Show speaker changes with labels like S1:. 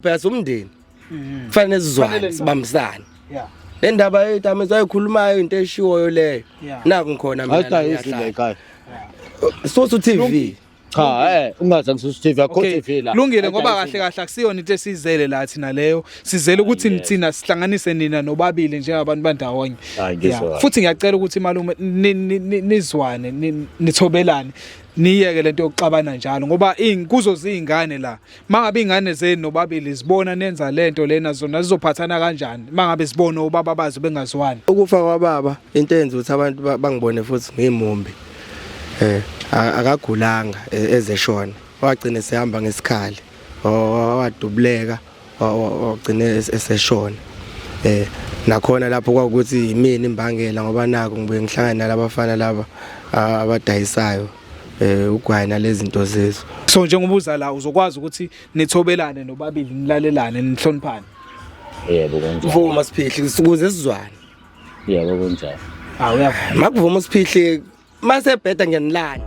S1: Phela umndeni kufanele sizwane sibambisane.
S2: Yeah.
S1: Le ndaba yethu ayikhulumayo into eshiwoyo leyo. Naku ngikhona mina.
S3: Ayidayisile ekhaya.
S1: Sosu TV.
S3: Cha ungathi ngisusa TV akho TV la.
S2: Kulungile ngoba kahle kahle akusiyona into esizele la thina leyo. Sizele ukuthi thina sihlanganise nina nobabili njengabantu bandawonye. Futhi ngiyacela ukuthi malume nizwane nithobelane. Niyeke lento yokuxabana njalo ngoba kuzo zingane la mangabe ingane zenu nobabili zibona nenza lento lena zona zizophathana kanjani mangabe sibona ubaba bazo bengazwani.
S1: Ukufa kwababa into eyenza ukuthi abantu bangibone futhi ngimumbi. Akagulanga ezeshona wagcina sehamba ngesikhali wadubuleka wagcina eseshona. Nakhona lapho kwakuthi imini imbangela ngoba naku ngibuye ngihlangana nalabafana laba abadayisayo ugwayina lezi zinto zezo.
S2: So njengobuza la uzokwazi ukuthi nithobelane nobabili nilalelane nihloniphane.
S3: Yebo konjalo.
S1: Mvuma siphihli ukuze sizwane.
S3: Yebo konjalo.
S2: Uyavuma.
S1: Makuvuma siphihli mase bheda ngiyanilana.